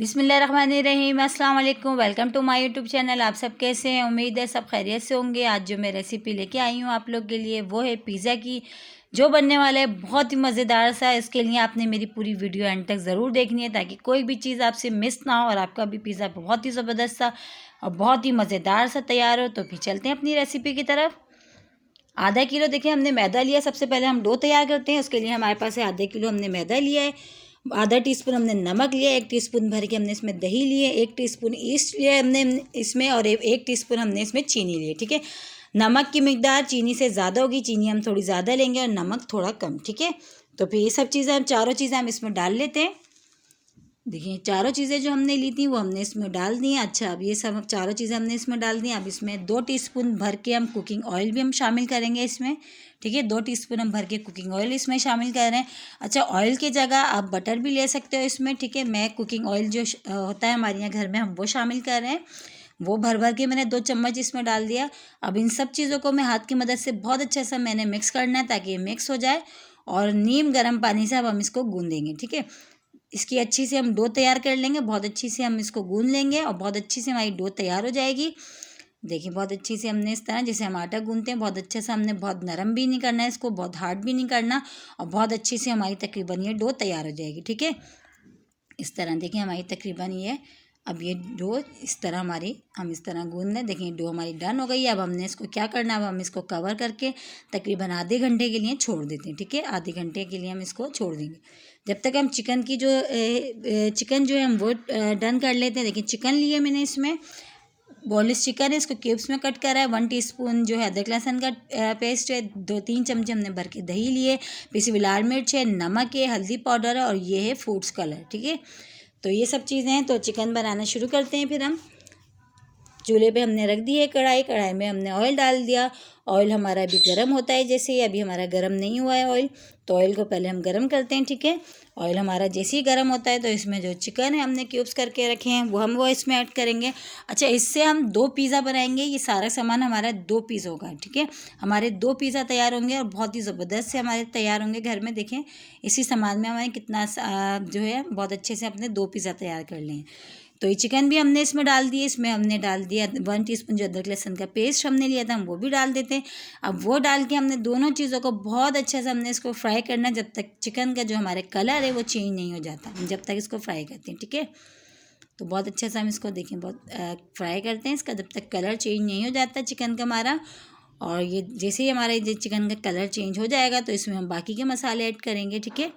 बिस्मिल्लाहिर्रहमानिर्रहीम, अस्सलाम वालेकुम। Welcome to my YouTube channel. आप सब कैसे हैं? उम्मीद है सब खैरियत से होंगे। आज जो मैं रेसिपी लेके आई हूँ आप लोग के लिए वो है पिज़्ज़ा की, जो बनने वाला है बहुत ही मज़ेदार सा। इसके लिए आपने मेरी पूरी वीडियो एंड तक ज़रूर देखनी है ताकि कोई भी चीज़ आपसे मिस ना हो और आपका भी पिज़्ज़ा बहुत ही ज़बरदस्त सा और बहुत ही मज़ेदार सा तैयार हो। तो फिर चलते हैं अपनी रेसिपी की तरफ। आधा किलो देखिए हमने मैदा लिया। सबसे पहले हम डो तैयार करते हैं। उसके लिए हमारे पास है आधे किलो हमने मैदा लिया है, आधा टीस्पून हमने नमक लिया, 1 टीस्पून भर के हमने इसमें दही लिए, 1 टीस्पून ईस्ट लिया हमने इसमें और 1 टीस्पून हमने इसमें चीनी लिए। ठीक है, नमक की मिकदार चीनी से ज़्यादा होगी, चीनी हम थोड़ी ज़्यादा लेंगे और नमक थोड़ा कम। ठीक है, तो फिर ये सब चीज़ें हम चारों चीज़ें हम इसमें डाल लेते हैं। देखिए चारों चीज़ें जो हमने ली थी वो हमने इसमें डाल दी हैं। अच्छा, अब ये सब चारों चीज़ें हमने इसमें डाल दी। अब इसमें 2 टीस्पून भर के हम कुकिंग ऑयल भी हम शामिल करेंगे इसमें। ठीक है, 2 टीस्पून हम भर के कुकिंग ऑयल इसमें शामिल कर रहे हैं। अच्छा, ऑयल की जगह आप बटर भी ले सकते हो इसमें। ठीक है, मैं कुकिंग ऑयल जो होता है हमारे यहाँ घर में हम वो शामिल कर रहे हैं। वो भर भर के मैंने 2 चम्मच इसमें डाल दिया। अब इन सब चीज़ों को मैं हाथ की मदद से बहुत अच्छे से मैंने मिक्स करना है ताकि ये मिक्स हो जाए और नीम गर्म पानी से अब हम इसको गूँधेंगे। ठीक है, इसकी अच्छी से हम डो तैयार कर लेंगे, बहुत अच्छी से हम इसको गूँध लेंगे और बहुत अच्छी से हमारी डो तैयार हो जाएगी। देखिए बहुत अच्छी से हमने इस तरह जैसे हम आटा गूँधते हैं बहुत अच्छे से हमने, बहुत नरम भी नहीं करना है इसको, बहुत हार्ड भी नहीं करना और बहुत अच्छी से हमारी तकरीबन ये डो तैयार हो जाएगी। ठीक है, इस तरह देखिए हमारी तकरीबन ये अब ये डो इस तरह हमारी हम इस तरह गूँध लें। देखिए डो हमारी डन हो गई है। अब हमने इसको क्या करना है, अब हम इसको कवर करके तकरीबन आधे घंटे के लिए छोड़ देते हैं। ठीक है, आधे घंटे के लिए हम इसको छोड़ देंगे जब तक हम चिकन की जो चिकन जो है हम वो डन कर लेते हैं। देखिए चिकन लिए मैंने इसमें बोनलेस चिकन है, इसको क्यूब्स में कट करा है। 1 टीस्पून जो है अदरक लहसुन का पेस्ट है, 2-3 चमचे हमने भर के दही लिए, पिसी हुई लाल मिर्च है, नमक है, हल्दी पाउडर है और ये है फूड्स कलर। ठीक है, तो ये सब चीज़ें हैं। तो चिकन बनाना शुरू करते हैं। फिर हम चूल्हे पे हमने रख दी है कढ़ाई, कढ़ाई में हमने ऑयल डाल दिया। ऑयल हमारा अभी गर्म होता है, जैसे ही अभी हमारा गर्म नहीं हुआ है ऑयल, तो ऑयल को पहले हम गर्म करते हैं। ठीक है, ऑयल हमारा जैसे ही गर्म होता है तो इसमें जो चिकन है हमने क्यूब्स करके रखे हैं वो इसमें ऐड करेंगे। अच्छा, इससे हम 2 पिज़्ज़ा बनाएंगे। ये सारा सामान हमारा 2 पीस होगा। ठीक है, हमारे 2 पिज़्ज़ा तैयार होंगे और बहुत ही ज़बरदस्त से हमारे तैयार होंगे घर में। देखें इसी सामान में हमारे कितना जो है बहुत अच्छे से अपने 2 पिज़्ज़ा तैयार कर लें। तो ये चिकन भी हमने इसमें डाल दिए। इसमें हमने डाल दिया 1 टीस्पून जो अदरक लहसुन का पेस्ट हमने लिया था हम वो भी डाल देते हैं। अब वो डाल के हमने दोनों चीज़ों को बहुत अच्छे से हमने इसको फ्राई करना जब तक चिकन का जो हमारे कलर है वो चेंज नहीं हो जाता, जब तक इसको फ्राई करते हैं। ठीक है, तो बहुत अच्छे से हम इसको देखें बहुत फ्राई करते हैं इसका जब तक कलर चेंज नहीं हो जाता चिकन का हमारा। और ये जैसे ही हमारा ये चिकन का कलर चेंज हो जाएगा तो इसमें हम बाकी के मसाले ऐड करेंगे। ठीक है,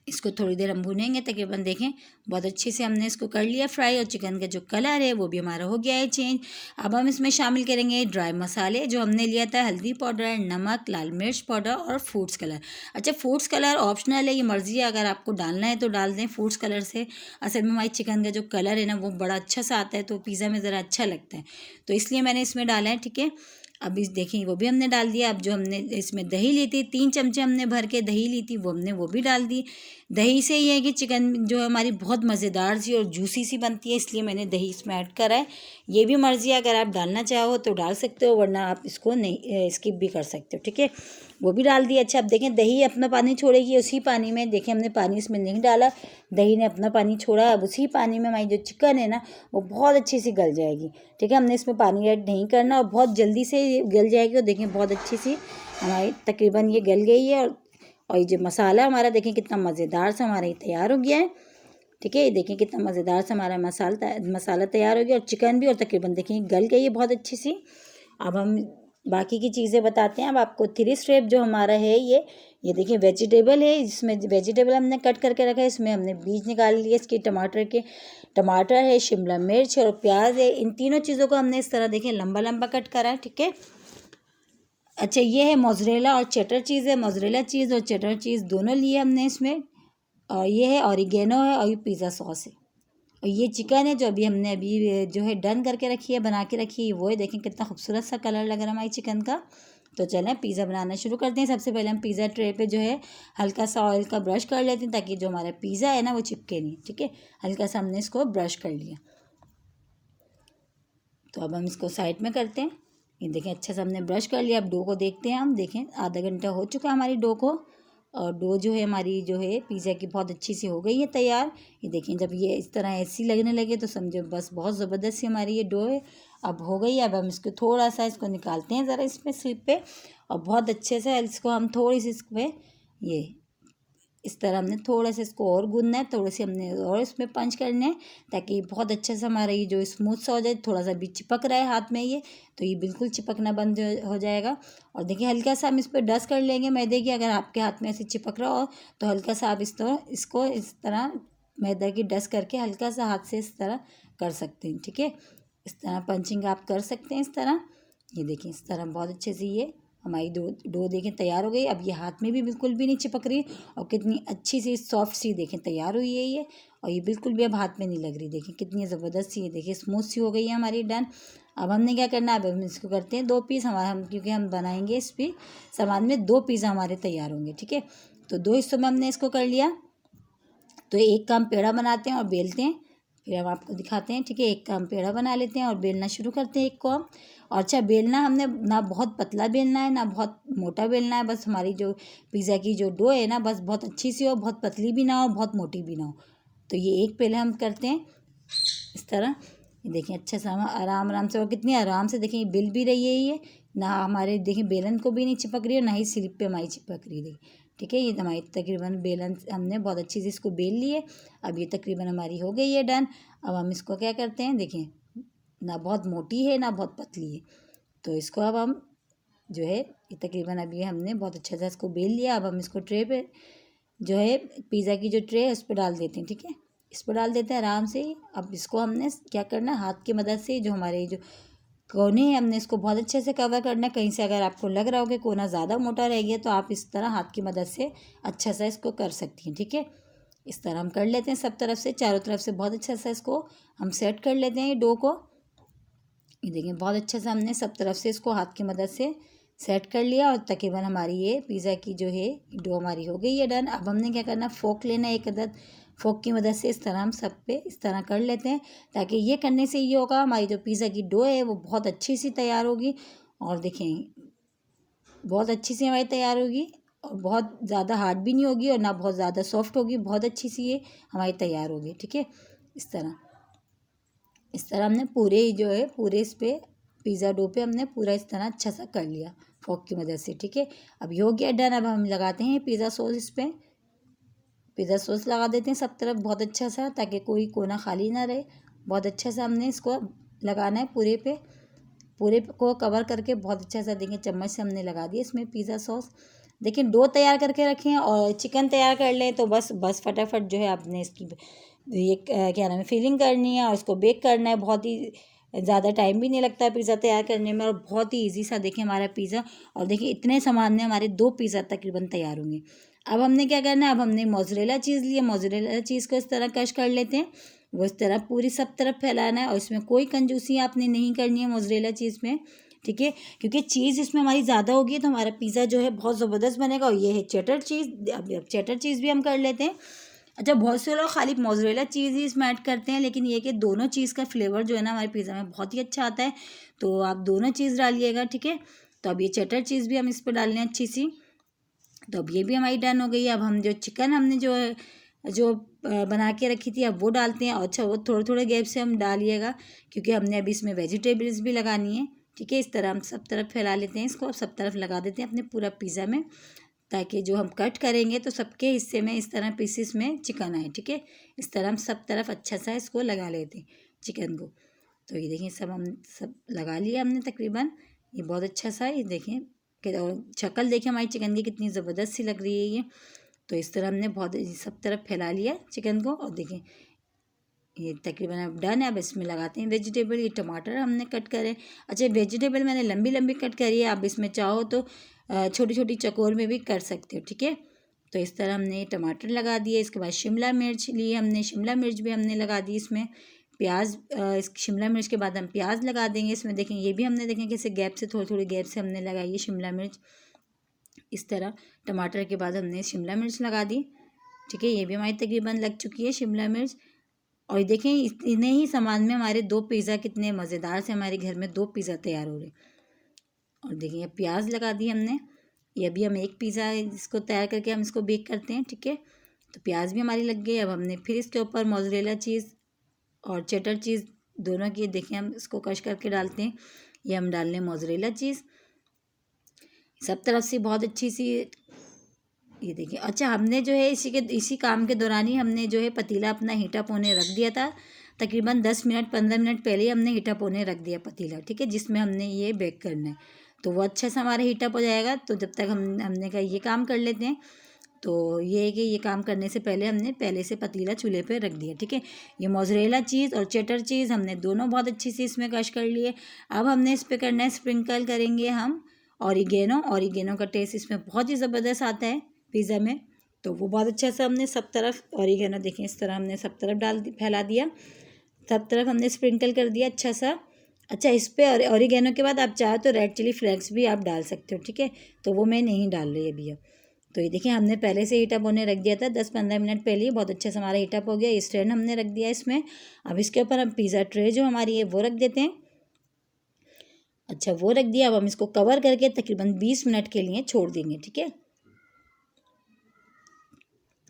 इसको थोड़ी देर हम भूनेंगे तकरीबन। देखें बहुत अच्छे से हमने इसको कर लिया फ्राई और चिकन का जो कलर है वो भी हमारा हो गया है चेंज। अब हम इसमें शामिल करेंगे ड्राई मसाले जो हमने लिया था, हल्दी पाउडर, नमक, लाल मिर्च पाउडर और फूड्स कलर। अच्छा, फूड्स कलर ऑप्शनल है, ये मर्ज़ी है, अगर आपको डालना है तो डाल दें। फूड्स कलर से असल में हमारी चिकन का जो कलर है ना वो बड़ा अच्छा सा आता है, तो पिज़्ज़ा में ज़रा अच्छा लगता है, तो इसलिए मैंने इसमें डाला है। ठीक है, अब इस देखिए वो भी हमने डाल दिया। अब जो हमने इसमें दही ली थी 3 चमचे हमने भर के दही ली थी वो हमने वो भी डाल दी। दही से ये है कि चिकन जो हमारी बहुत मज़ेदार सी और जूसी सी बनती है, इसलिए मैंने दही इसमें ऐड करा है। ये भी मर्ज़ी है, अगर आप डालना चाहो तो डाल सकते हो वरना आप इसको नहीं स्किप भी कर सकते हो। ठीक है, वो भी डाल दिया। अच्छा, अब देखें दही अपना पानी छोड़ेगी, उसी पानी में देखें हमने पानी इसमें नहीं डाला, दही ने अपना पानी छोड़ा। अब उसी पानी में हमारी जो चिकन है ना वो बहुत अच्छी सी गल जाएगी। ठीक है, हमने इसमें पानी ऐड नहीं करना और बहुत जल्दी से गल जाएगी। और देखें बहुत अच्छी सी हमारी तकरीबन ये गल गई है। और ये जो मसाला हमारा देखें कितना मज़ेदार सा हमारा ये तैयार हो गया है। ठीक है, ये देखें कितना मज़ेदार सा हमारा मसाला तैयार हो गया और चिकन भी, और तकरीबन देखें गल गई है बहुत अच्छी सी। अब हम बाकी की चीज़ें बताते हैं। अब आपको 3 स्टेप जो हमारा है ये देखिए वेजिटेबल है, इसमें वेजिटेबल हमने कट करके रखा है, इसमें हमने बीज निकाल लिए इसके टमाटर के। टमाटर है, शिमला मिर्च और प्याज है, इन तीनों चीज़ों को हमने इस तरह देखें लंबा लंबा कट करा है। ठीक है, अच्छा ये है मोज़रेला और चेडर चीज़ है, मोज़रेला चीज़ और चेडर चीज़ दोनों लिए हमने इसमें। और ये है ऑरिगेनो है और ये पिज़्ज़ा सॉस है। और ये चिकन है जो अभी जो है डन करके रखी है, बना के रखी है वो है। देखें कितना खूबसूरत सा कलर लग रहा है हमारी चिकन का। तो चलें पिज़्ज़ा बनाना शुरू करते हैं। सबसे पहले हम पिज़्ज़ा ट्रे पे जो है हल्का सा ऑयल का ब्रश कर लेते हैं ताकि जो हमारा पिज़्ज़ा है ना वो चिपके नहीं। ठीक है, हल्का सा हमने इसको ब्रश कर लिया। तो अब हम इसको साइड में करते हैं। ये देखें अच्छा सा हमने ब्रश कर लिया। अब डो को देखते हैं हम, देखें आधा घंटा हो चुका है हमारी डो को और डो जो है हमारी जो है पिज़्ज़ा की बहुत अच्छी सी हो गई है तैयार। ये देखें, जब ये इस तरह ऐसी लगने लगे तो समझो बस बहुत ज़बरदस्त सी हमारी ये डो है अब हो गई है। अब हम इसको थोड़ा सा इसको निकालते हैं ज़रा इसमें स्लिप पे, और बहुत अच्छे से इसको हम थोड़ी सी इस पर ये इस तरह हमने थोड़ा सा इसको और गूंदना है, थोड़े से हमने और इसमें पंच करने हैं ताकि बहुत अच्छे से हमारा ये जो स्मूथ सा हो जाए। थोड़ा सा भी चिपक रहा है हाथ में ये, तो ये बिल्कुल चिपकना बंद हो जाएगा। और देखिए हल्का सा हम इस पर डस्ट कर लेंगे मैदे की। अगर आपके हाथ में ऐसे चिपक रहा हो तो हल्का सा आप इसको इस तरह मैदा की डस्ट करके हल्का सा हाथ से इस तरह कर सकते हैं। ठीक है, इस तरह पंचिंग आप कर सकते हैं इस तरह। ये देखिए इस तरह बहुत अच्छे से ये हमारी डो देखें तैयार हो गई। अब ये हाथ में भी बिल्कुल भी नहीं चिपक रही, और कितनी अच्छी सी सॉफ्ट सी देखें तैयार हुई है ये, और ये बिल्कुल भी अब हाथ में नहीं लग रही। देखें कितनी ज़बरदस्त सी, ये देखिए स्मूथ सी हो गई है हमारी डन। अब हमने क्या करना है, अब हम इसको करते हैं 2 पीस हम क्योंकि हम बनाएंगे इस भी सामान में 2 पिज़्ज़ा हमारे तैयार होंगे। ठीक है, तो 2 हिस्सों में हमने इसको कर लिया। तो एक का हम पेड़ा बनाते हैं और बेलते हैं, फिर हम आपको दिखाते हैं। ठीक है, एक का हम पेड़ा बना लेते हैं और बेलना शुरू करते हैं एक को हम। और अच्छा, बेलना हमने ना बहुत पतला बेलना है ना बहुत मोटा बेलना है, बस हमारी जो पिज़्ज़ा की जो डो है ना बस बहुत अच्छी सी हो, बहुत पतली भी ना हो बहुत मोटी भी ना हो। तो ये एक पहले हम करते हैं इस तरह। ये देखिए अच्छा सा हम आराम आराम से, और कितनी आराम से देखिए बेल भी रही है ये, ना हमारे देखिए बेलन को भी नहीं चिपक रही है, ना ही स्लिप पे हमारी चिपक रही है। ठीक है, ये हमारी तकरीबन बेलन हमने बहुत अच्छी से इसको बेल ली है। अब ये तकरीबन हमारी हो गई है डन। अब हम इसको क्या करते हैं, देखें ना बहुत मोटी है ना बहुत पतली है, तो इसको अब हम जो है ये तकरीबन अब ये हमने बहुत अच्छा सा इसको बेल लिया। अब हम इसको ट्रे पे जो है पिज़्ज़ा की जो ट्रे है उस पर डाल देते हैं। ठीक है, इस पर डाल देते हैं आराम से। अब इसको हमने क्या करना है, हाथ की मदद से जो हमारे जो कोने हैं हमने इसको बहुत अच्छे से कवर करना है। कहीं से अगर आपको लग रहा हो कि कोना ज़्यादा मोटा रह गया तो आप इस तरह हाथ की मदद से अच्छा सा इसको कर सकती हैं। ठीक है, इस तरह हम कर लेते हैं सब तरफ से, चारों तरफ से बहुत अच्छा सा इसको हम सेट कर लेते हैं ये डो को। ये देखिए बहुत अच्छे से हमने सब तरफ से इसको हाथ की मदद से सेट कर लिया, और तकरीबन हमारी ये पिज़्ज़ा की जो है डो हमारी हो गई है डन। अब हमने क्या करना, फोक लेना है एक अदद, फोक की मदद से इस तरह हम सब पे इस तरह कर लेते हैं, ताकि ये करने से ये होगा हमारी जो पिज़्ज़ा की डो है वो बहुत अच्छी सी तैयार होगी। और देखें बहुत अच्छी सी हमारी तैयार होगी, और बहुत ज़्यादा हार्ड भी नहीं होगी और ना बहुत ज़्यादा सॉफ्ट होगी, बहुत अच्छी सी ये हमारी तैयार होगी। ठीक है, इस तरह हमने पूरे जो है पूरे इस पे पिज़्ज़ा डो पे हमने पूरा इस तरह अच्छा सा कर लिया फोक की मदद से। ठीक है, अब ये हो गया डन। अब हम लगाते हैं पिज़्ज़ा सॉस, इस पर पिज़्ज़ा सॉस लगा देते हैं सब तरफ बहुत अच्छा सा, ताकि कोई कोना खाली ना रहे। बहुत अच्छा सा हमने इसको लगाना है पूरे को कवर करके बहुत अच्छा सा देखें चम्मच से हमने लगा दिया इसमें पिज़्ज़ा सॉस। देखिए डो तैयार करके रखें और चिकन तैयार कर लें तो बस फटाफट जो है आपने इसकी ये क्या नाम है फिलिंग करनी है और इसको बेक करना है। बहुत ही ज़्यादा टाइम भी नहीं लगता है पिज़्ज़ा तैयार करने में, और बहुत ही ईजी सा देखिए हमारा पिज़्ज़ा। और देखिए इतने सामान में हमारे 2 पिज़्ज़ा तकरीबन तैयार होंगे। अब हमने क्या करना है, अब हमने मोज़रेला चीज़ लिया, मोज़रेला चीज़ को इस तरह कश कर लेते हैं, वो इस तरह पूरी सब तरफ फैलाना है, और इसमें कोई कंजूसी आपने नहीं करनी है मोज़रेला चीज़ में। ठीक है, क्योंकि चीज़ इसमें हमारी ज़्यादा होगी तो हमारा पिज़्ज़ा जो है बहुत ज़बरदस्त बनेगा। और ये है चेडर चीज़, अब चेडर चीज़ भी हम कर लेते हैं। अच्छा, बहुत से लोग खाली मोज़रेला चीज़ ही इसमें ऐड करते हैं, लेकिन ये कि दोनों चीज़ का फ्लेवर जो है ना हमारे पिज़्ज़ा में बहुत ही अच्छा आता है, तो आप दोनों चीज़ डालिएगा। ठीक है, तो अब ये चेडर चीज़ भी हम इस पर डाल लें अच्छी सी। तो अब ये भी हमारी डन हो गई है। अब हम जो चिकन हमने जो बना के रखी थी अब वो डालते हैं, और अच्छा वो थोड़े थोड़े गैप से हम डालिएगा, क्योंकि हमने अभी इसमें वेजिटेबल्स भी लगानी है। ठीक है, इस तरह हम सब तरफ फैला लेते हैं इसको, अब सब तरफ लगा देते हैं अपने पूरा पिज़्ज़ा में, ताकि जो हम कट करेंगे तो सबके हिस्से में इस तरह पीसेस में चिकन आए। ठीक है, इस तरह हम सब तरफ अच्छा सा इसको लगा लेते हैं चिकन को। तो ये देखिए हम सब लगा लिया हमने तकरीबन, ये बहुत अच्छा सा, ये देखें कि और शक्ल देखिए हमारी चिकन की कितनी ज़बरदस्त सी लग रही है ये। तो इस तरह हमने बहुत सब तरफ फैला लिया चिकन को, और देखें ये तकरीबन अब डन है। अब इसमें लगाते हैं वेजिटेबल, ये टमाटर हमने कट करे। अच्छा, वेजिटेबल मैंने लंबी लंबी कट करी है, आप इसमें चाहो तो छोटी छोटी चकोर में भी कर सकते हो। ठीक है, तो इस तरह हमने टमाटर लगा दिए। इसके बाद शिमला मिर्च ली हमने, शिमला मिर्च भी हमने लगा दी इसमें। प्याज, इस शिमला मिर्च के बाद हम प्याज लगा देंगे इसमें। देखें ये भी हमने देखें कैसे गैप से थोड़ी थोड़ी गैप से हमने लगाई है शिमला मिर्च। इस तरह टमाटर के बाद हमने शिमला मिर्च लगा दी। ठीक है, ये भी हमारी तकरीबन लग चुकी है शिमला मिर्च। और देखें इतने ही सामान में हमारे 2 पिज़्ज़ा कितने मज़ेदार से हमारे घर में 2 पिज़्ज़ा तैयार हो रहे। और देखिए प्याज लगा दी हमने, ये अभी हम एक पिज़्ज़ा इसको तैयार करके हम इसको बेक करते हैं, ठीक है। तो प्याज भी हमारी लग गई। अब हमने फिर इसके ऊपर मोज़रेला चीज़ और चेडर चीज़ दोनों की देखिए हम इसको क्रश करके डालते हैं। ये हम डाल लें मोज़रेला चीज़ सब तरफ से बहुत अच्छी सी। ये देखिए, अच्छा हमने जो है इसी काम के दौरान ही हमने जो है पतीला अपना हीटअप होने रख दिया था। तकरीबन 10 मिनट 15 मिनट पहले ही हमने हीटअप होने रख दिया पतीला, ठीक है, जिसमें हमने ये बेक करना है। तो वो अच्छे से हमारा हीटअप हो जाएगा। तो जब तक हमने कहा ये काम कर लेते हैं। तो ये है कि ये काम करने से पहले हमने पहले से पतीला चूल्हे पे रख दिया, ठीक है। ये मोज़रेला चीज़ और चेडर चीज़ हमने दोनों बहुत अच्छी सी इसमें क्रश कर लिए। अब हमने इस पे करना है, स्प्रिंकल करेंगे हम ऑरिगेनो का टेस्ट इसमें बहुत ही ज़बरदस्त आता है पिज़्ज़ा में। तो वो बहुत अच्छा सा हमने सब तरफ ऑरिगेनो देखें इस तरह हमने सब तरफ फैला दिया, सब तरफ हमने स्प्रिंकल कर दिया अच्छा सा। अच्छा, इस पे ऑरिगेनो के बाद आप चाहो तो रेड चिली फ्लेक्स भी आप डाल सकते हो, ठीक है। तो वो मैं नहीं डाल रही अभी अब। तो ये देखिए हमने पहले से हीटअप होने रख दिया था 10-15 मिनट पहले ही, बहुत अच्छे से हमारा हीटअप हो गया। ये स्टैंड हमने रख दिया इसमें। अब इसके ऊपर हम पिज़्ज़ा ट्रे जो हमारी है वो रख देते हैं। अच्छा, वो रख दिया। अब हम इसको कवर करके तकरीबन 20 मिनट के लिए छोड़ देंगे, ठीक है।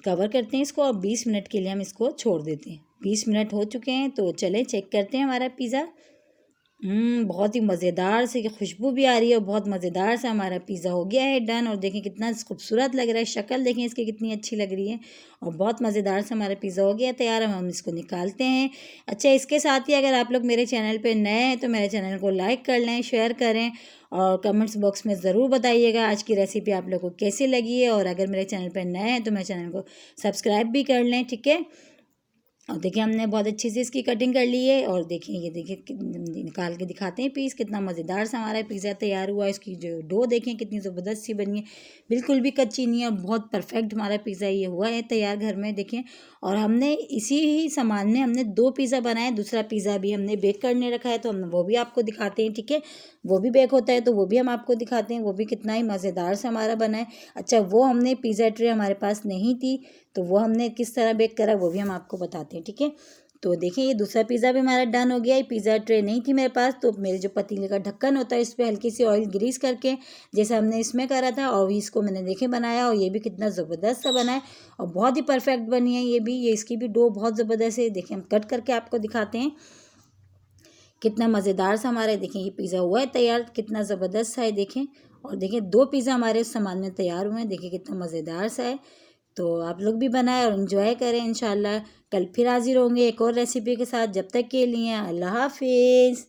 कवर करते हैं इसको और 20 मिनट के लिए हम इसको छोड़ देते हैं। 20 मिनट हो चुके हैं तो चले चेक करते हैं हमारा पिज़्ज़ा। बहुत ही मज़ेदार से खुशबू भी आ रही है और बहुत मज़ेदार सा हमारा पिज़्ज़ा हो गया है डन। और देखें कितना खूबसूरत लग रहा है, शक्ल देखें इसकी कितनी अच्छी लग रही है और बहुत मज़ेदार से हमारा पिज़्ज़ा हो गया तैयार। हम इसको निकालते हैं। अच्छा, इसके साथ ही अगर आप लोग मेरे चैनल पे नए हैं तो मेरे चैनल को लाइक कर लें, शेयर करें और कमेंट्स बॉक्स में ज़रूर बताइएगा आज की रेसिपी आप लोग को कैसी लगी है। और अगर मेरे चैनल पर नए हैं तो मेरे चैनल को सब्सक्राइब भी कर लें, ठीक है। और देखिए हमने बहुत अच्छी से इसकी कटिंग कर ली है और देखिए ये देखिए निकाल के दिखाते हैं पीस, कितना मज़ेदार सा हमारा पिज़्ज़ा तैयार हुआ है। इसकी जो डो देखें कितनी ज़बरदस्त सी बनी है, बिल्कुल भी कच्ची नहीं है और बहुत परफेक्ट हमारा पिज़्ज़ा ये हुआ है तैयार घर में देखें। और हमने इसी ही सामान में हमने 2 पिज़्ज़ा बनाए, दूसरा पिज़्ज़ा भी हमने बेक करने रखा है तो हम वो भी आपको दिखाते हैं, ठीक है। वो भी बेक होता है तो वो भी हम आपको दिखाते हैं, वो भी कितना ही मज़ेदार सा हमारा बना है। अच्छा, वो हमने पिज़्ज़ा ट्रे हमारे पास नहीं थी तो वो हमने किस तरह बेक करा वो भी हम आपको बताते हैं, ठीक है। तो देखिए ये दूसरा पिज़्ज़ा भी हमारा डन हो गया है। पिज़्ज़ा ट्रे नहीं थी मेरे पास तो मेरे जो पतीले का ढक्कन होता है इस पर हल्की सी ऑयल ग्रीस करके जैसे हमने इसमें करा था और इसको मैंने देखे बनाया और ये भी कितना ज़बरदस्त सा बना है और बहुत ही परफेक्ट बनी है ये भी। ये इसकी भी डो बहुत ज़बरदस्त है। देखिए हम कट करके आपको दिखाते हैं कितना मज़ेदार सा हमारा देखें ये पिज़्ज़ा हुआ है तैयार, कितना ज़बरदस्त सा है देखें। और देखिए 2 पिज़्ज़ा हमारे उस सामान में तैयार हुए हैं, देखिए कितना मज़ेदार सा है। तो आप लोग भी बनाएं और इन्जॉय करें। इंशाल्लाह कल फिर हाजिर होंगे एक और रेसिपी के साथ। जब तक के लिए अल्लाह हाफिज़।